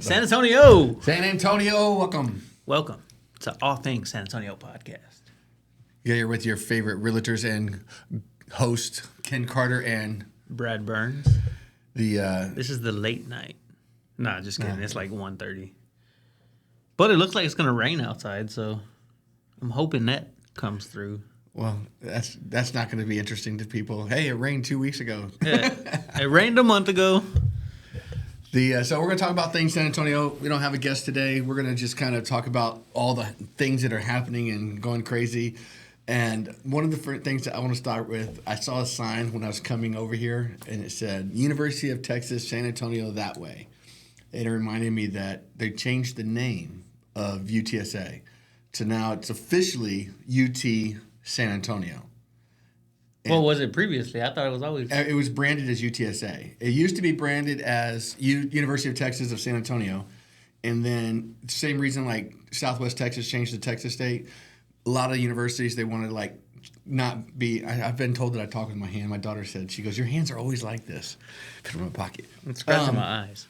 San Antonio. San Antonio, welcome. Welcome to All Things San Antonio podcast. You're here with your favorite realtors and host, Ken Carter and Brad Burns. This is the late night. Nah, just kidding. It's like 1:30. But it looks like it's going to rain outside, so I'm hoping that comes through. Well, that's not going to be interesting to people. Hey, it rained 2 weeks ago. Yeah, it rained a month ago. So we're going to talk about things San Antonio. We don't have a guest today. We're going to just kind of talk about all the things that are happening and going crazy. And one of the first things that I want to start with, I saw a sign when I was coming over here, and it said, University of Texas, San Antonio, that way. It reminded me that they changed the name of UTSA. So now it's officially UT San Antonio. What was it previously? I thought it was always... It was branded as UTSA. It used to be branded as University of Texas of San Antonio. And then same reason like Southwest Texas changed to Texas State. A lot of universities, they wanted to like not be... I've been told that I talk with my hand. My daughter said, she goes, your hands are always like this. Put them in my pocket. I'm scratching my eyes.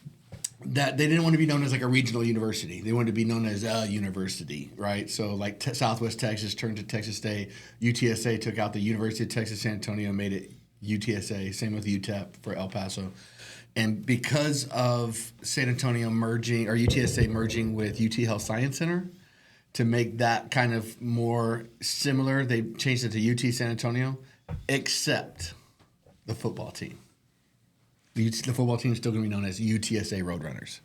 That they didn't want to be known as like a regional university. They wanted to be known as a university, right? So like Southwest Texas turned to Texas State. UTSA took out the University of Texas San Antonio, made it UTSA. Same with UTEP for El Paso. And because of San Antonio merging, or UTSA merging with UT Health Science Center, to make that kind of more similar, they changed it to UT San Antonio, except the football team. The football team is still going to be known as UTSA Roadrunners.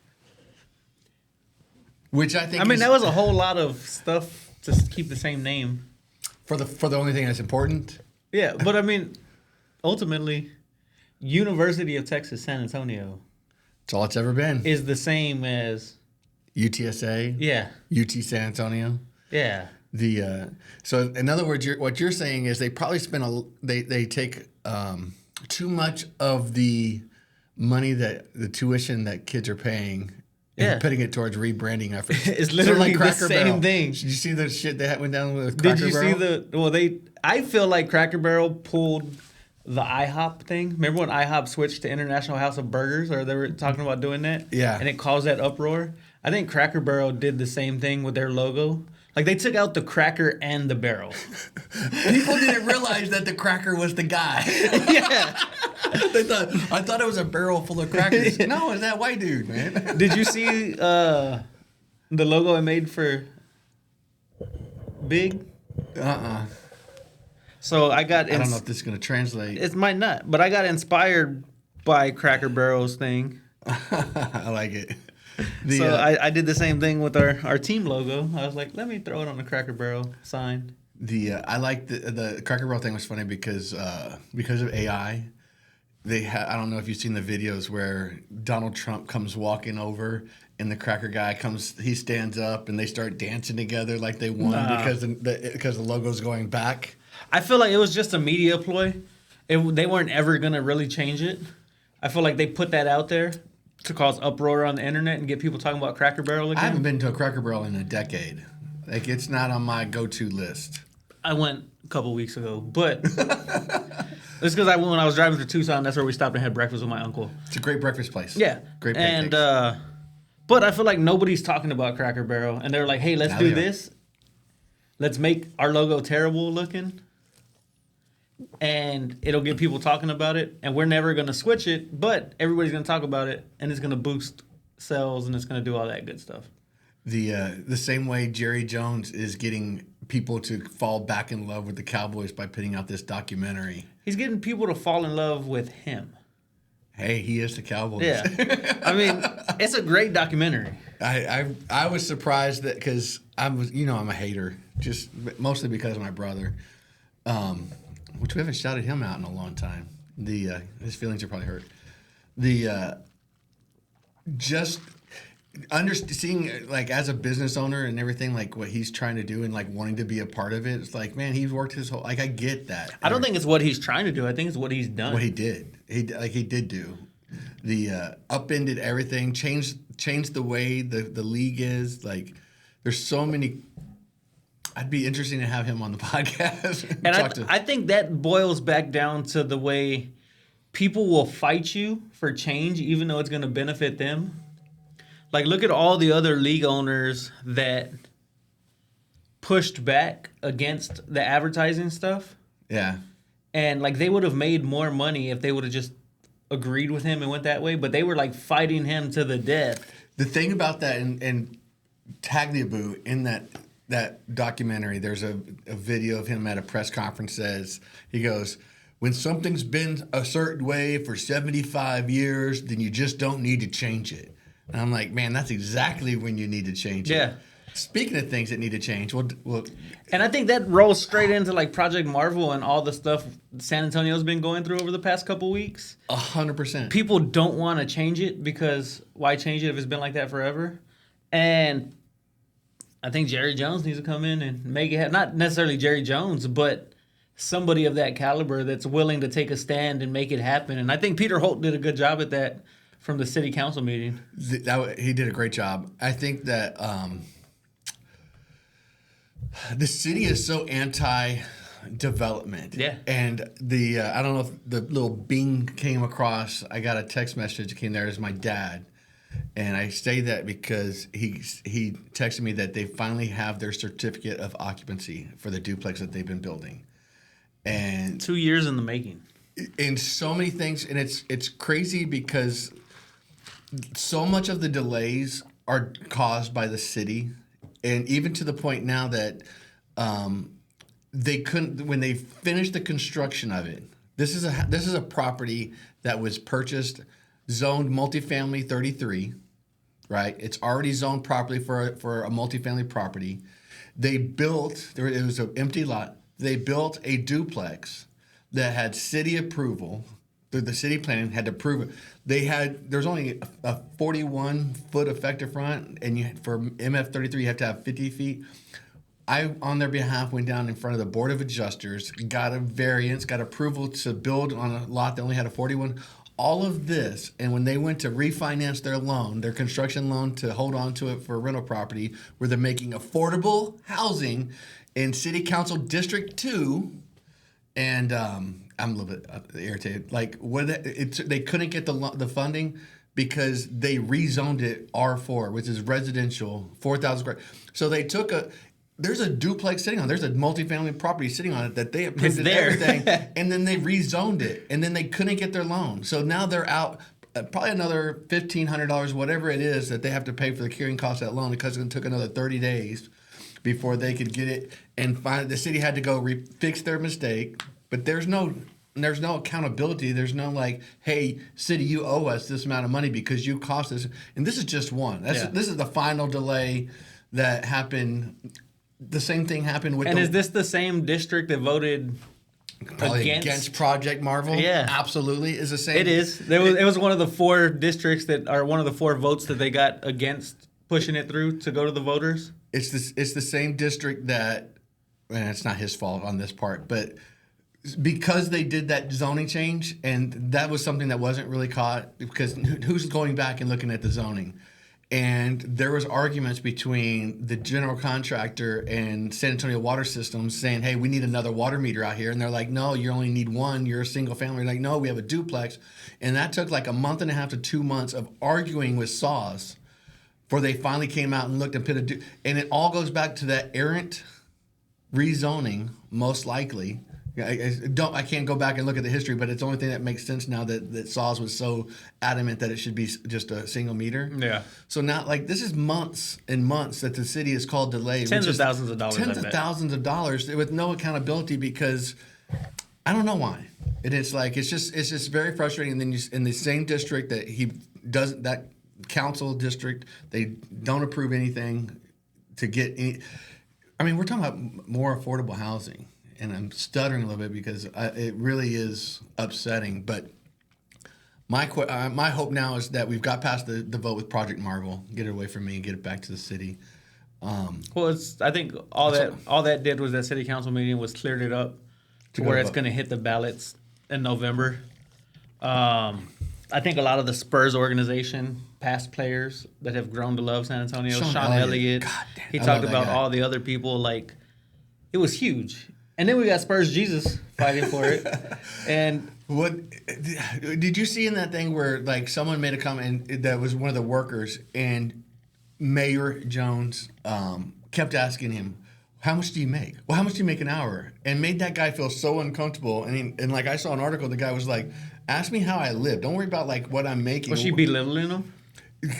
Which I think that was a whole lot of stuff to keep the same name. For the only thing that's important? Yeah, but ultimately, University of Texas San Antonio. That's all it's ever been. Is the same as... UTSA? Yeah. UT San Antonio? Yeah. So in other words, what you're saying is they probably they take too much of the money that the tuition that kids are paying and putting it towards rebranding efforts. It's literally like the same thing. Did you see the shit that went down with Cracker Barrel? Did you see I feel like Cracker Barrel pulled the IHOP thing. Remember when IHOP switched to International House of Burgers, or they were talking about doing that? Yeah. And it caused that uproar? I think Cracker Barrel did the same thing with their logo. Like, they took out the cracker and the barrel. People didn't realize that the cracker was the guy. Yeah. I thought it was a barrel full of crackers. No, it's that white dude, man. Did you see the logo I made for Big? So I got... I don't know if this is going to translate. It might not, but I got inspired by Cracker Barrel's thing. I like it. I did the same thing with our team logo. I was like, let me throw it on the Cracker Barrel sign. I like the Cracker Barrel thing was funny because of AI. I don't know if you've seen the videos where Donald Trump comes walking over and the cracker guy he stands up and they start dancing together like they won because the logo's going back. I feel like it was just a media ploy. They weren't ever gonna really change it. I feel like they put that out there to cause uproar on the internet and get people talking about Cracker Barrel again. I haven't been to a Cracker Barrel in a decade. Like, it's not on my go-to list. I went a couple weeks ago, but it's because when I was driving through Tucson, that's where we stopped and had breakfast with my uncle. It's a great breakfast place. Yeah. Great pancakes. And, but I feel like nobody's talking about Cracker Barrel. And they're like, hey, let's do this. Let's make our logo terrible looking. And it'll get people talking about it. And we're never going to switch it, but everybody's going to talk about it. And it's going to boost sales and it's going to do all that good stuff. The same way Jerry Jones is getting people to fall back in love with the Cowboys by putting out this documentary. He's getting people to fall in love with him. Hey, he is the Cowboys. Yeah. It's a great documentary. I was surprised that because I'm a hater, just mostly because of my brother. Which we haven't shouted him out in a long time. His feelings are probably hurt. Just seeing like as a business owner and everything, like what he's trying to do and like wanting to be a part of it. It's like, man, he's worked his whole. Like, I get that. I don't think it's what he's trying to do. I think it's what he's done. What he did. He did do. Upended everything. Changed the way the league is. Like, there's so many. I'd be interesting to have him on the podcast. And I think that boils back down to the way people will fight you for change, even though it's going to benefit them. Like, look at all the other league owners that pushed back against the advertising stuff. Yeah. And, like, they would have made more money if they would have just agreed with him and went that way. But they were, like, fighting him to the death. The thing about that, and Tagliabue, in that documentary, there's a video of him at a press conference says, he goes, when something's been a certain way for 75 years, then you just don't need to change it. And I'm like, man, that's exactly when you need to change it. Yeah. Speaking of things that need to change, well, and I think that rolls straight into like Project Marvel and all the stuff San Antonio's been going through over the past couple weeks. 100%. People don't want to change it because why change it if it's been like that forever? And I think Jerry Jones needs to come in and make it happen. Not necessarily Jerry Jones, but somebody of that caliber that's willing to take a stand and make it happen. And I think Peter Holt did a good job at that from the city council meeting. He did a great job. I think that the city is so anti-development. Yeah. And I don't know if the little bing came across. I got a text message that came there as my dad. And I say that because he texted me that they finally have their certificate of occupancy for the duplex that they've been building. And 2 years in the making. In so many things, and it's crazy because so much of the delays are caused by the city, and even to the point now that they couldn't, when they finished the construction of it. This is a property that was purchased, zoned multifamily 33, right? It's already zoned properly for a multifamily property. They built it was an empty lot. They built a duplex that had city approval. The city planning had to approve it. There's only a 41-foot effective front, and for MF33 you have to have 50 feet. I, on their behalf, went down in front of the Board of Adjusters, got a variance, got approval to build on a lot that only had a 41. All of this, and when they went to refinance their loan, their construction loan to hold on to it for a rental property, where they're making affordable housing in City Council District 2, and I'm a little bit irritated. Like, they couldn't get the funding because they rezoned it R4, which is residential, 4,000 square. So they took there's a duplex sitting on it. There's a multifamily property sitting on it that they approved everything, and then they rezoned it, and then they couldn't get their loan. So now they're out probably another $1,500, whatever it is, that they have to pay for the carrying cost of that loan because it took another 30 days before they could get it. And finally, the city had to go fix their mistake. But there's no accountability. There's no like, hey, city, you owe us this amount of money because you cost us. And this is just one. This is the final delay that happened. The same thing happened with. And is this the same district that voted against Project Marvel? Yeah, absolutely, is the same. It is. It was one of the 4 districts that are one of the 4 votes that they got against pushing it through to go to the voters. It's the same district that, and it's not his fault on this part, but because they did that zoning change, and that was something that wasn't really caught because who's going back and looking at the zoning? And there was arguments between the general contractor and San Antonio Water Systems saying, hey, we need another water meter out here. And they're like, no, you only need one. You're a single family. Like, no, we have a duplex. And that took like a month and a half to 2 months of arguing with SAWS before they finally came out and looked and put and it all goes back to that errant rezoning, most likely. I can't go back and look at the history, but it's the only thing that makes sense now that SAWS was so adamant that it should be just a single meter. Yeah. So now, like, this is months and months that the city has called delayed. Tens of thousands of dollars. Tens of thousands of dollars with no accountability because I don't know why. And it's like it's just very frustrating. And then in the same district that he doesn't, that council district, they don't approve anything to get any. I mean, we're talking about more affordable housing. And I'm stuttering a little bit because it really is upsetting. But my hope now is that we've got past the vote with Project Marvel, get it away from me, and get it back to the city. Well, I think all that did was that city council meeting was cleared it up to where it's going to hit the ballots in November. I think a lot of the Spurs organization, past players that have grown to love San Antonio, Sean Elliott, he talked about all the other people. Like, it was huge. And then we got Spurs Jesus fighting for it. And what did you see in that thing where like someone made a comment that was one of the workers and Mayor Jones kept asking him, how much do you make? Well, how much do you make an hour? And made that guy feel so uncomfortable. And like I saw an article, the guy was like, ask me how I live. Don't worry about like what I'm making. Was she belittling him?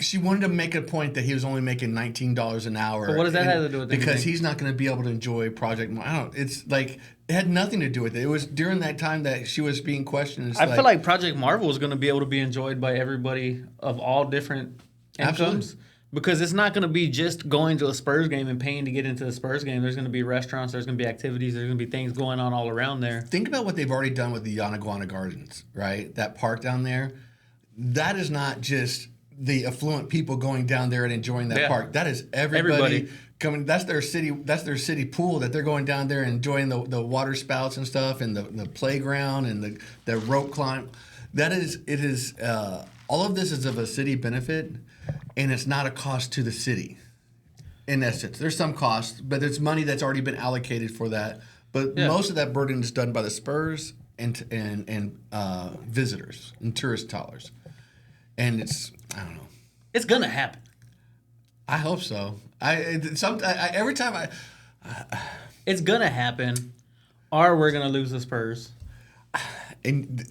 She wanted to make a point that he was only making $19 an hour. But what does that have to do with because anything? he's not going to be able to enjoy Project. It's like it had nothing to do with it. It was during that time that she was being questioned. I feel like Project Marvel is going to be able to be enjoyed by everybody of all different incomes. Absolutely. Because it's not going to be just going to a Spurs game and paying to get into the Spurs game. There's going to be restaurants. There's going to be activities. There's going to be things going on all around there. Think about what they've already done with the Yanaguana Gardens, right? That park down there. That is not just the affluent people going down there and enjoying that park. That is everybody coming. That's their city. That's their city pool that they're going down there and enjoying the water spouts and stuff and the playground and the rope climb. That is it is all of this is of a city benefit, and it's not a cost to the city. In essence, there's some cost, but it's money that's already been allocated for that. But most of that burden is done by the Spurs and visitors and tourist dollars. And I don't know. It's gonna happen. I hope so. Every time it's gonna happen, or we're gonna lose the Spurs. And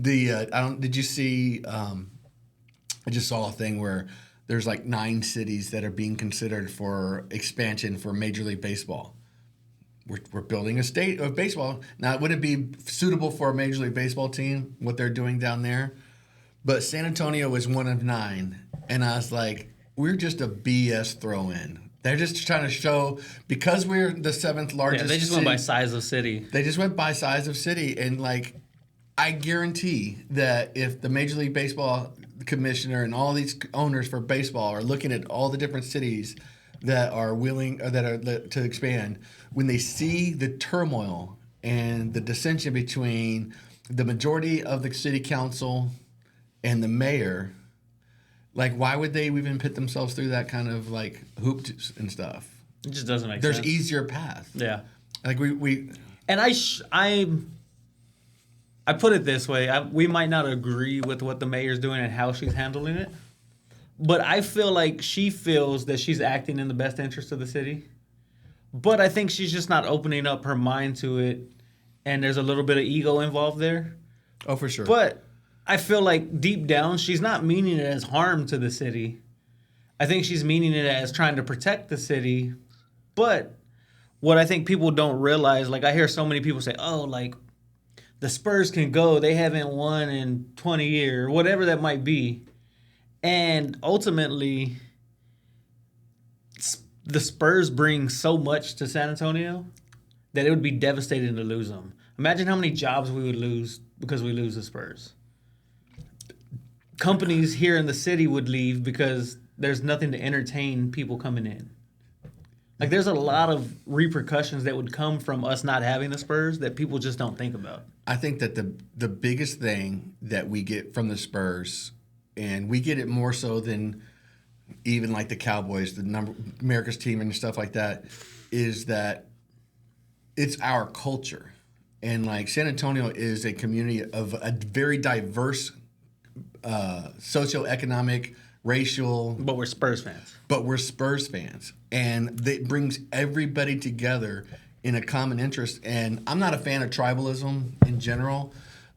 did you see? I just saw a thing where there's like 9 cities that are being considered for expansion for Major League Baseball. We're building a state of baseball now. Would it be suitable for a Major League Baseball team? What they're doing down there? But San Antonio was one of 9, and I was like, we're just a BS throw-in. They're just trying to show, because we're the 7th largest they just city, went by size of city. They just went by size of city, and like, I guarantee that if the Major League Baseball commissioner and all these owners for baseball are looking at all the different cities that are willing or that are to expand, when they see the turmoil and the dissension between the majority of the city council and the mayor, like, why would they even put themselves through that kind of like hoops and stuff? It just doesn't make sense. sense. There's easier path. Yeah. Like we and I put it this way: we might not agree with what the mayor's doing and how she's handling it, but I feel like she feels that she's acting in the best interest of the city. But I think she's just not opening up her mind to it, and there's a little bit of ego involved there. Oh, for sure. But I feel like deep down, she's not meaning it as harm to the city. I think she's meaning it as trying to protect the city. But what I think people don't realize, like I hear so many people say, oh, like the Spurs can go. They haven't won in 20 years, whatever that might be. And ultimately, the Spurs bring so much to San Antonio that it would be devastating to lose them. Imagine how many jobs we would lose because we lose the Spurs. Companies here in the city would leave because there's nothing to entertain people coming in. Like, there's a lot of repercussions that would come from us not having the Spurs that people just don't think about. I think that the biggest thing that we get from the Spurs, and we get it more so than even like the Cowboys, America's team and stuff like that, is that it's our culture. And like San Antonio is a community of a very diverse socioeconomic, racial. But we're Spurs fans. And it brings everybody together in a common interest. And I'm not a fan of tribalism in general,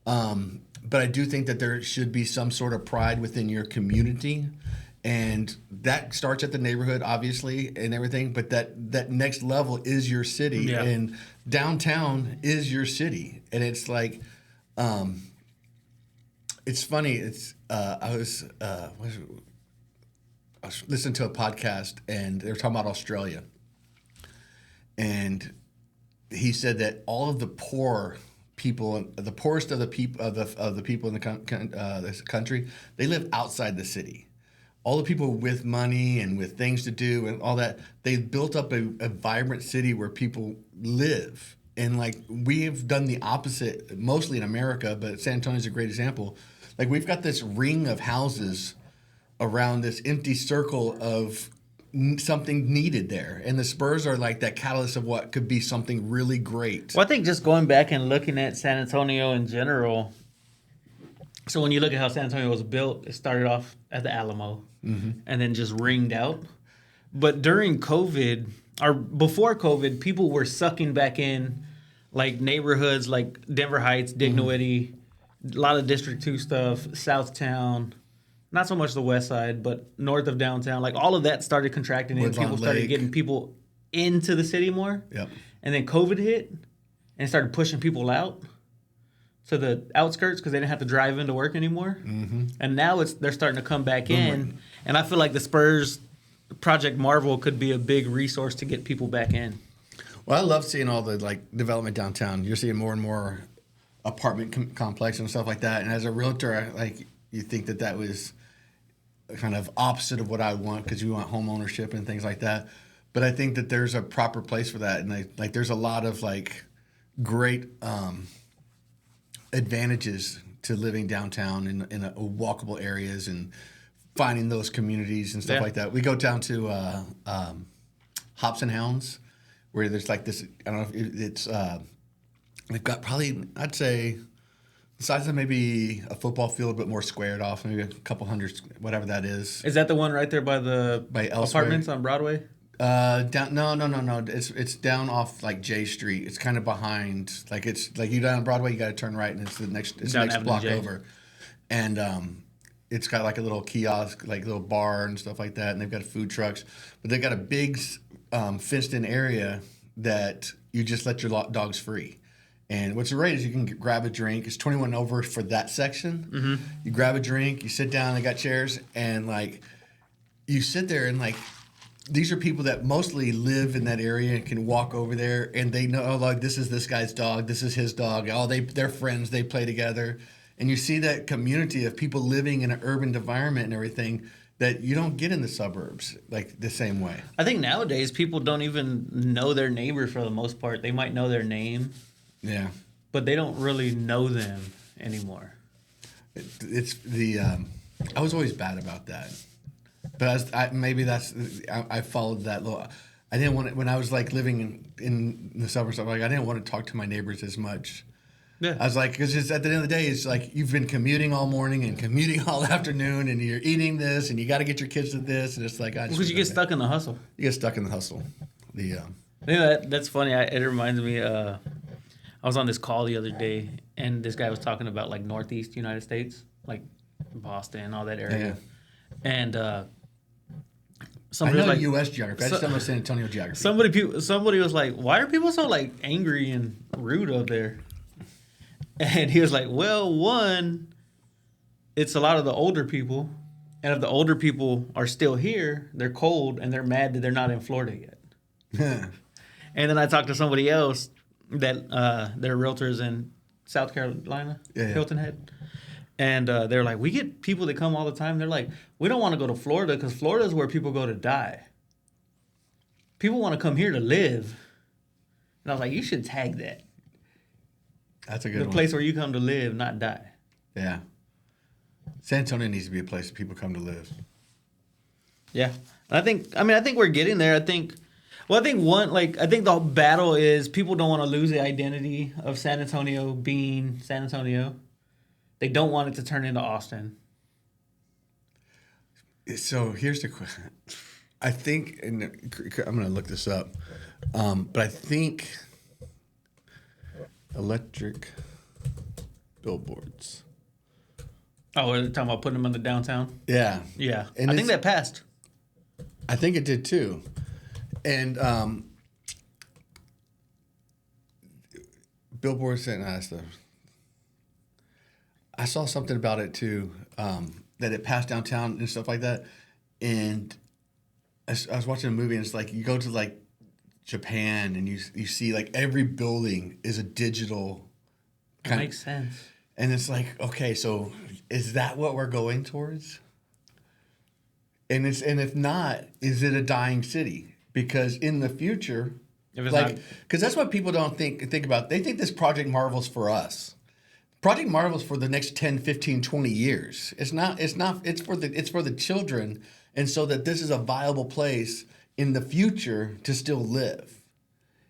but I do think that there should be some sort of pride within your community. And that starts at the neighborhood, obviously, and everything. But that next level is your city. Yeah. And downtown is your city. And it's like, it's funny. I was listening to a podcast, and they were talking about Australia. And he said that all of the poor people, the poorest of the people of the people in this country, they live outside the city. All the people with money and with things to do and all that, they built up a vibrant city where people live. And like, we have done the opposite, mostly in America, but San Antonio is a great example. Like, we've got this ring of houses around this empty circle of something needed there, and the Spurs are like that catalyst of what could be something really great. Well, I think just going back and looking at San Antonio in general. So when you look at how San Antonio was built, it started off at the Alamo, and then just ringed out. But during COVID, or before COVID, people were sucking back in, like neighborhoods like Denver Heights, Dignity, a lot of District 2 stuff, Southtown. Not so much the west side, but north of downtown. Like all of that started contracting and people started getting people into the city more. Yep. And then COVID hit and started pushing people out to the outskirts because they didn't have to drive into work anymore. And now they're starting to come back in. And I feel like the Spurs Project Marvel could be a big resource to get people back in. Well, I love seeing all the like development downtown. You're seeing more and more apartment complex and stuff like that. And as a realtor, you think that was kind of opposite of what I want because we want home ownership and things like that. But I think that there's a proper place for that, and there's a lot of like great advantages to living downtown in a walkable areas and finding those communities and stuff like that. We go down to Hops and Hounds, where there's like this. I don't know if it's. They've got probably, I'd say, the size of maybe a football field, but more squared off, maybe a couple hundred, whatever that is. Is that the one right there by the apartments on Broadway? No. It's down off like J Street. It's kind of behind, like it's like you down on Broadway, you got to turn right, and it's the next block over, and it's got like a little kiosk, like little bar and stuff like that, and they've got food trucks, but they've got a big fenced-in area that you just let your dogs free. And what's great is you can grab a drink. It's 21 over for that section. You grab a drink, you sit down, they got chairs, and like you sit there and like these are people that mostly live in that area and can walk over there and they know, oh, like this is this guy's dog, this is his dog. Oh, they're friends, they play together. And you see that community of people living in an urban environment and everything that you don't get in the suburbs like the same way. I think nowadays people don't even know their neighbor for the most part. They might know their name. Yeah, but they don't really know them anymore. It's the I was always bad about that, but I followed that little. I didn't want to, when I was like living in the suburbs. Like I didn't want to talk to my neighbors as much. Yeah, I was like, because at the end of the day, it's like you've been commuting all morning and commuting all afternoon, and you're eating this, and you got to get your kids to this, and it's like because you get stuck in the hustle. You get stuck in the hustle. That's funny. It reminds me. I was on this call the other day, and this guy was talking about like Northeast United States, like Boston, all that area, and somebody I know like U.S. geography. I just don't know San Antonio geography. Somebody was like, "Why are people so like angry and rude up there?" And he was like, "Well, one, it's a lot of the older people, and if the older people are still here, they're cold and they're mad that they're not in Florida yet." And then I talked to somebody else that they're realtors in South Carolina, Hilton Head. And they're like, we get people that come all the time. They're like, we don't want to go to Florida because Florida is where people go to die. People want to come here to live. And I was like, you should tag that. That's a good one. The place where you come to live, not die. Yeah. San Antonio needs to be a place that people come to live. Yeah. I think we're getting there. I think the battle is people don't want to lose the identity of San Antonio being San Antonio. They don't want it to turn into Austin. So here's the question. I think, and I'm going to look this up, but I think electric billboards. Oh, we're talking about putting them in the downtown? Yeah. Yeah. And I think that passed. I think it did too. And billboards and stuff. I saw something about it too, that it passed downtown and stuff like that. And I was watching a movie, and it's like you go to like Japan, and you see like every building is a digital. That makes sense. And it's like, okay, so is that what we're going towards? And if not, is it a dying city? Because in the future, because that's what people don't think about. They think this Project Marvel's for us. Project Marvel's for the next 10, 15, 20 years. It's not. It's for the children and so that this is a viable place in the future to still live.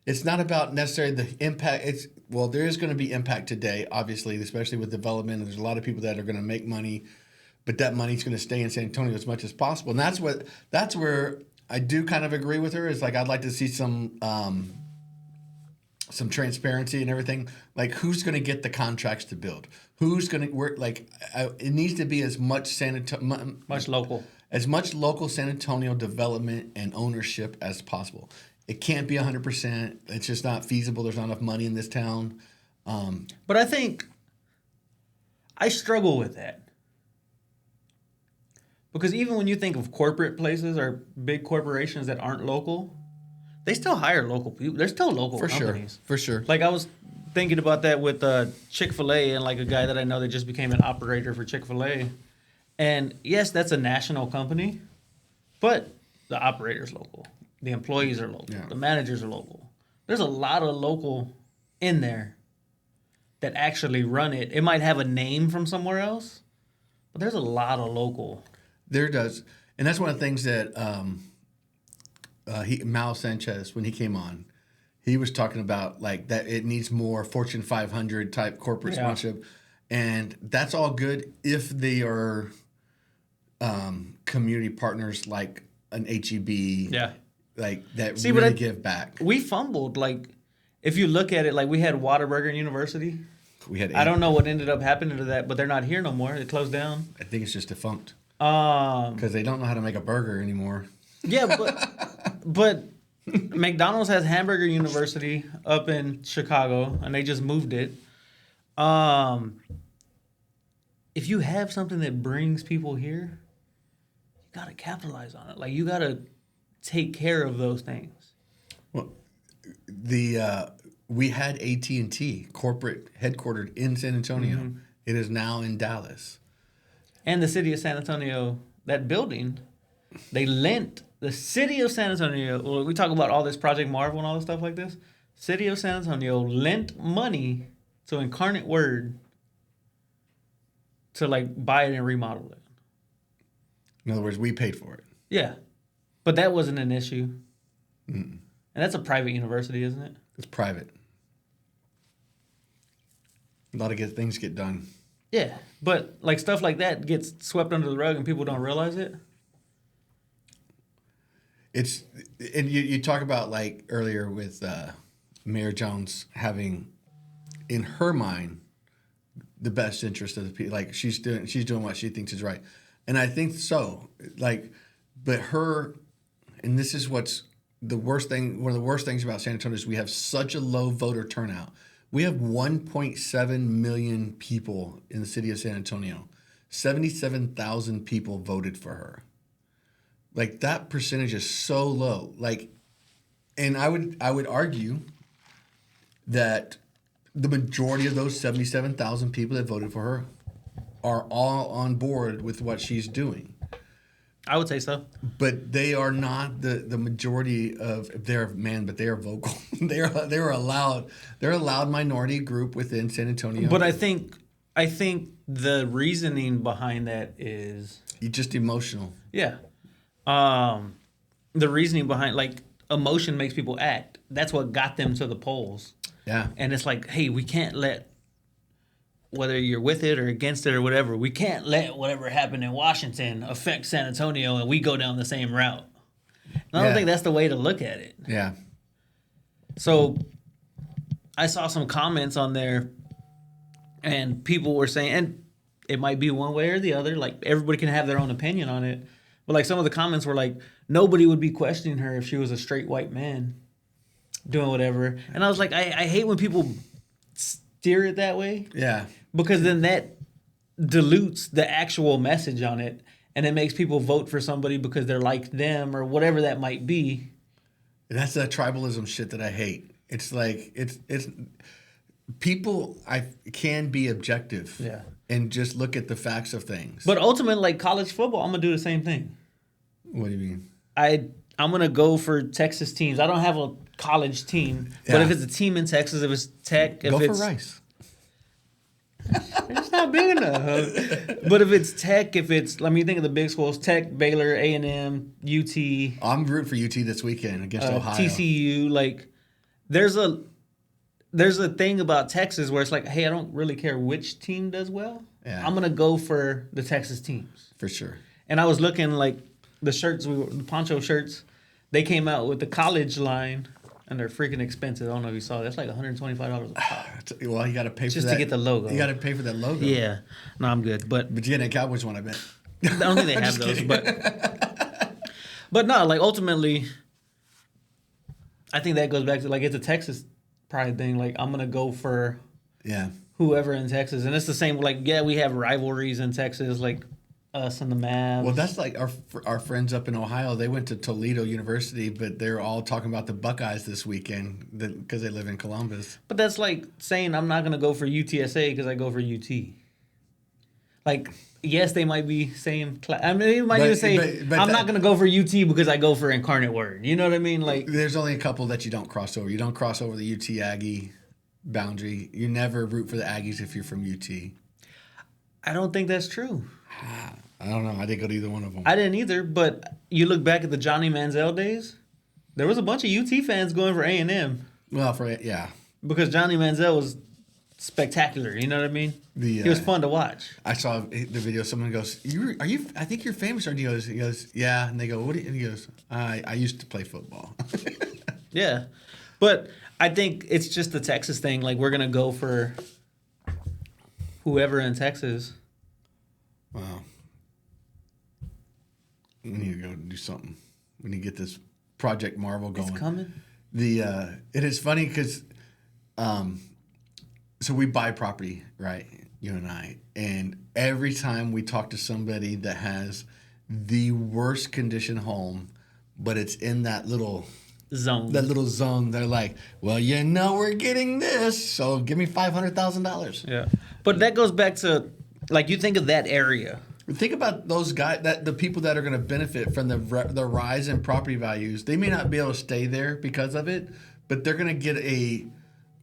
It's not about necessarily the impact. There is going to be impact today, obviously, especially with development. And there's a lot of people that are going to make money, but that money's going to stay in San Antonio as much as possible. And that's where I do kind of agree with her. Is like I'd like to see some transparency and everything. Like who's going to get the contracts to build? Who's going to work? Like it needs to be as much local, as much local San Antonio development and ownership as possible. It can't be 100%. It's just not feasible. There's not enough money in this town. But I think I struggle with that. Because even when you think of corporate places or big corporations that aren't local, they still hire local people. They're still local companies. For sure. Like I was thinking about that with Chick-fil-A and like a guy that I know that just became an operator for Chick-fil-A. And yes, that's a national company, but the operator's local. The employees are local. Yeah. The managers are local. There's a lot of local in there that actually run it. It might have a name from somewhere else, but there's a lot of local. There does. And that's one of the things that Mal Sanchez, when he came on, he was talking about like that it needs more Fortune 500 type corporate sponsorship. And that's all good if they are community partners like an HEB. Yeah. Like that really give back. We fumbled. Like, if you look at it, like we had Whataburger University. I don't know what ended up happening to that, but they're not here no more. It closed down. I think it's just defunct. Because they don't know how to make a burger anymore. Yeah, but McDonald's has Hamburger University up in Chicago, and they just moved it. If you have something that brings people here, you got to capitalize on it. Like, you got to take care of those things. Well, we had AT&T corporate headquartered in San Antonio. Mm-hmm. It is now in Dallas. And the city of San Antonio, that building, they lent the city of San Antonio. Well, we talk about all this Project Marvel and all this stuff like this. City of San Antonio lent money to Incarnate Word to like buy it and remodel it. In other words, we paid for it. Yeah. But that wasn't an issue. Mm-mm. And that's a private university, isn't it? It's private. A lot of good things get done. Yeah, but like stuff like that gets swept under the rug and people don't realize it. And you talk about like earlier with Mayor Jones having in her mind the best interest of the people. Like she's doing what she thinks is right, and I think so. Like, but her. And this is what's the worst thing. One of the worst things about San Antonio is we have such a low voter turnout. We have 1.7 million people in the city of San Antonio. 77,000 people voted for her. Like that percentage is so low. Like, and I would argue that the majority of those 77,000 people that voted for her are all on board with what she's doing. I would say so. But they are not the majority of but they are vocal. They're a loud minority group within San Antonio. But I think the reasoning behind that is you're just emotional. Yeah. The reasoning behind like emotion makes people act. That's what got them to the polls. Yeah. And it's like, hey, we can't let whether you're with it or against it or whatever, we can't let whatever happened in Washington affect San Antonio and we go down the same route. And I don't think that's the way to look at it. Yeah. So I saw some comments on there and people were saying, and it might be one way or the other, like everybody can have their own opinion on it. But like some of the comments were like, nobody would be questioning her if she was a straight white man doing whatever. And I was like, I hate when people steer it that way. Yeah. Because then that dilutes the actual message on it and it makes people vote for somebody because they're like them or whatever that might be. That's that tribalism shit that I hate. It's like it's people can be objective. Yeah. And just look at the facts of things. But ultimately, like college football, I'm gonna do the same thing. What do you mean? I'm gonna go for Texas teams. I don't have a college team, but if it's a team in Texas, if it's Tech, go for Rice. It's not big enough. But if it's Tech, let me think of the big schools: Tech, Baylor, A&M, UT. I'm rooting for UT this weekend against Ohio. TCU. Like, there's a thing about Texas where it's like, hey, I don't really care which team does well. Yeah. I'm gonna go for the Texas teams for sure. And I was looking like the shirts, the poncho shirts. They came out with the college line. And they're freaking expensive. I don't know if you saw that. It's like $125 a pop. Well, you got to pay for that. Just to get the logo. You got to pay for that logo. Yeah. No, I'm good. But you get a Cowboys one, I bet. I don't think they have those. But no, like ultimately, I think that goes back to like it's a Texas pride thing. Like I'm gonna go for whoever in Texas, and it's the same. Like we have rivalries in Texas. Like us and the Mavs. Well, that's like our friends up in Ohio. They went to Toledo University, but they're all talking about the Buckeyes this weekend because they live in Columbus. But that's like saying I'm not going to go for UTSA because I go for UT. Like, yes, they might be same class. I mean, they might even say I'm not going to go for UT because I go for Incarnate Word. You know what I mean? Like, there's only a couple that you don't cross over. You don't cross over the UT Aggie boundary. You never root for the Aggies if you're from UT. I don't think that's true. I don't know. I didn't go to either one of them. I didn't either, but you look back at the Johnny Manziel days, there was a bunch of UT fans going for A&M. Well, because Johnny Manziel was spectacular. You know what I mean? He was fun to watch. I saw the video. Someone goes, "Are you? I think you're famous." He goes, "Yeah." And they go, "What?" And he goes, "I used to play football." Yeah, but I think it's just the Texas thing. Like we're gonna go for whoever in Texas. Wow. We need to go do something. We need to get this Project Marvel going. It's coming. It is funny because, so we buy property, right? You and I, and every time we talk to somebody that has the worst condition home, but it's in that little zone. They're like, well, we're getting this, so give me $500,000. Yeah, but that goes back to like you think of that area. Think about those guys, the people that are going to benefit from the rise in property values. They may not be able to stay there because of it, but they're going to get a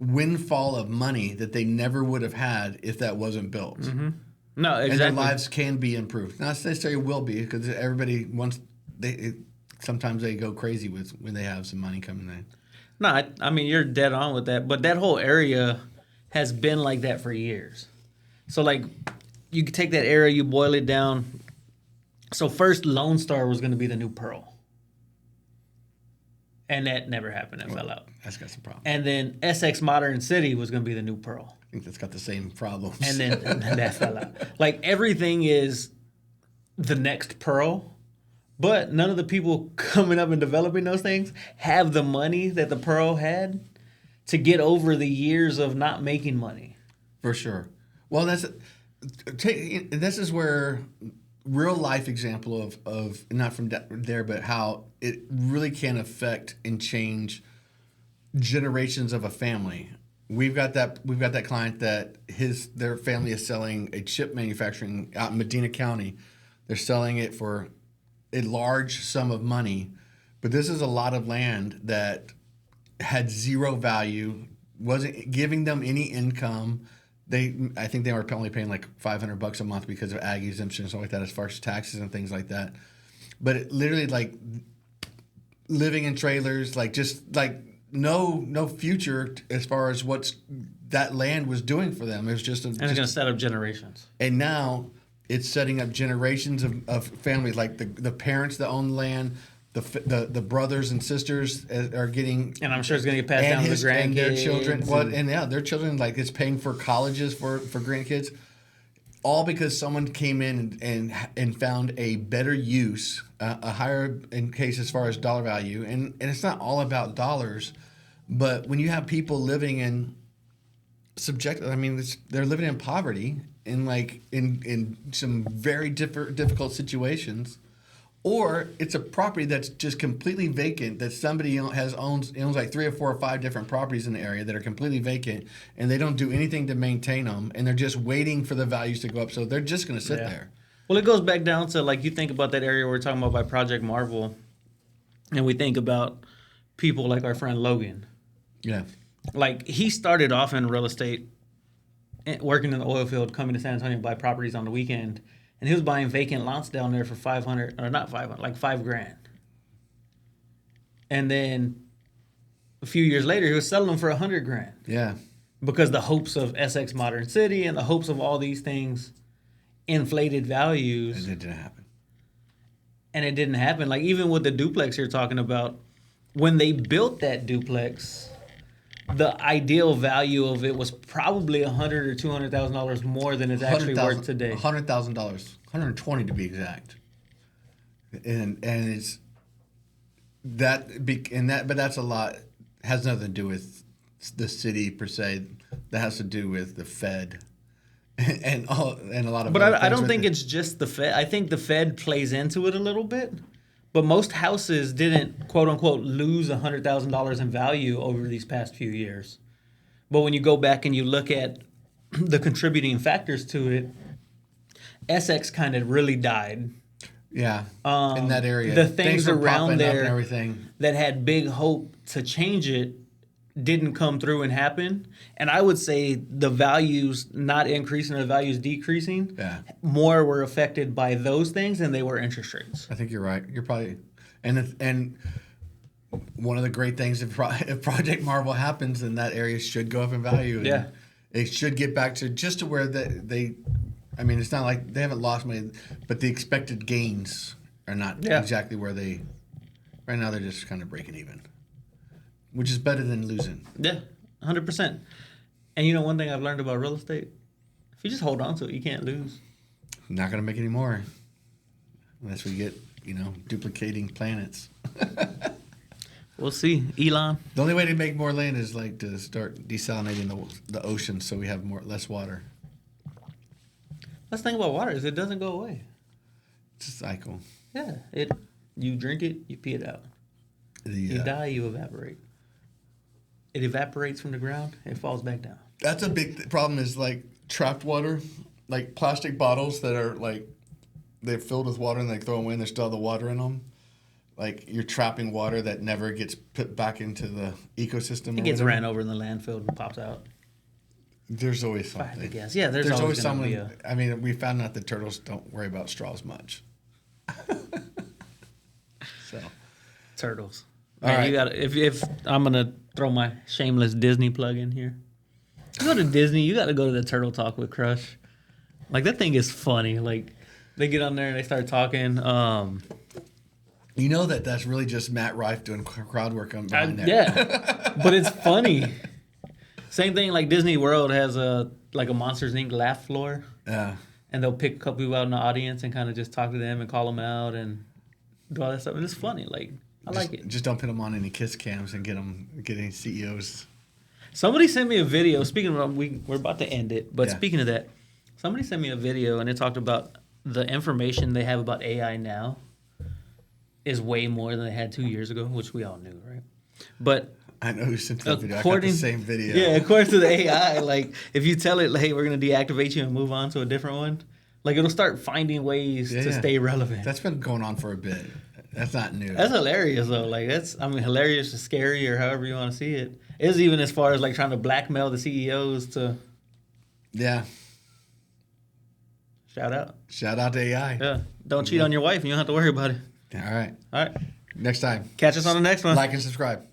windfall of money that they never would have had if that wasn't built. Mm-hmm. No, exactly. And their lives can be improved. Not necessarily will be, because everybody wants. Sometimes they go crazy when they have some money coming in. No, I mean you're dead on with that, but that whole area has been like that for years. So like. You take that area, you boil it down. So first, Lone Star was going to be the new Pearl. And that never happened. It fell out. That's got some problems. And then SX Modern City was going to be the new Pearl. I think that's got the same problems. And then that fell out. Like everything is the next Pearl, but none of the people coming up and developing those things have the money that the Pearl had to get over the years of not making money. For sure. Well, this is where real life example of not from there, but how it really can affect and change generations of a family. We've got that client that their family is selling a chip manufacturing out in Medina County. They're selling it for a large sum of money, but this is a lot of land that had zero value, wasn't giving them any income. I think they were only paying like $500 a month because of ag exemption and stuff like that, as far as taxes and things like that. But it literally, like, living in trailers, like, just like no future as far as what that land was doing for them. It was just and it's going to set up generations. And now it's setting up generations of families, like the parents that own the land. The brothers and sisters are getting, and I'm sure it's going to get passed down to the grandkids and their children. Their children, like it's paying for colleges for grandkids, all because someone came in and found a better use, a higher in case as far as dollar value, and it's not all about dollars, but when you have people living in they're living in poverty in some very difficult situations. Or it's a property that's just completely vacant that somebody owns like 3 or 4 or 5 different properties in the area that are completely vacant, and they don't do anything to maintain them, and they're just waiting for the values to go up. So they're just going to sit there. Well, it goes back down to, like, you think about that area we're talking about by Project Marvel, and we think about people like our friend Logan. Yeah. Like, he started off in real estate working in the oil field, coming to San Antonio to buy properties on the weekend, and he was buying vacant lots down there for $500, or not 500, like $5,000. And then a few years later, he was selling them for $100,000. Yeah. Because the hopes of SX Modern City and the hopes of all these things inflated values. And it didn't happen. And it didn't happen. Like, even with the duplex you're talking about, when they built that duplex, the ideal value of it was probably $100,000 or $200,000 more than it's actually worth today. $100,000, $120,000 to be exact. And it's but that's a lot. Has nothing to do with the city per se. That has to do with the Fed and a lot of. But I don't think it's just the Fed. I think the Fed plays into it a little bit. But most houses didn't, quote unquote, lose $100,000 in value over these past few years. But when you go back and you look at the contributing factors to it, Essex kind of really died. Yeah, in that area. The things around there and everything that had big hope to change it didn't come through and happen. And I would say the values not increasing or the values decreasing, more were affected by those things than they were interest rates. I think you're right. You're probably, and one of the great things if Project Marvel happens, then that area should go up in value. And it should get back to just to where they. I mean, it's not like they haven't lost money, but the expected gains are not exactly where they. Right now, they're just kind of breaking even, which is better than losing. Yeah, 100%. And you know, one thing I've learned about real estate: if you just hold on to it, you can't lose. Not going to make any more, unless we get duplicating planets. We'll see, Elon. The only way to make more land is like to start desalinating the ocean, so we have less water. That's the thing about water is it doesn't go away. It's a cycle. Yeah, you drink it, you pee it out. You die, you evaporate. It evaporates from the ground, it falls back down. That's a big problem is like trapped water, like plastic bottles that are like they're filled with water and they throw them away and there's still the water in them. Like you're trapping water that never gets put back into the ecosystem. It gets ran over in the landfill and pops out. There's always something. I guess. Yeah, there's always someone. I mean, we found out that turtles don't worry about straws much. So, turtles. Man, right. You got if I'm gonna throw my shameless Disney plug in here. You go to Disney, you got to go to the Turtle Talk with Crush. Like that thing is funny. Like they get on there and they start talking. You know that's really just Matt Rife doing crowd work on behind there. Yeah, but it's funny. Same thing like Disney World has a Monsters Inc. laugh floor. Yeah. And they'll pick a couple people out in the audience and kind of just talk to them and call them out and do all that stuff. And it's funny. Like I like it. Just don't put them on any kiss cams and get any CEOs. Somebody sent me a video. Speaking of, we're about to end it. But speaking of that, somebody sent me a video and it talked about the information they have about AI now is way more than they had 2 years ago, which we all knew, right? But I know who sent that video. I got the same video. Yeah, according to the AI, like if you tell it, like, hey, we're gonna deactivate you and move on to a different one, like it'll start finding ways to stay relevant. That's been going on for a bit. That's not new. That's hilarious though. Like hilarious or scary or however you want to see it. It's even as far as like trying to blackmail the CEOs to. Yeah. Shout out. Shout out to AI. Yeah. Don't cheat on your wife and you don't have to worry about it. All right. All right. Next time. Catch us on the next one. Like and subscribe.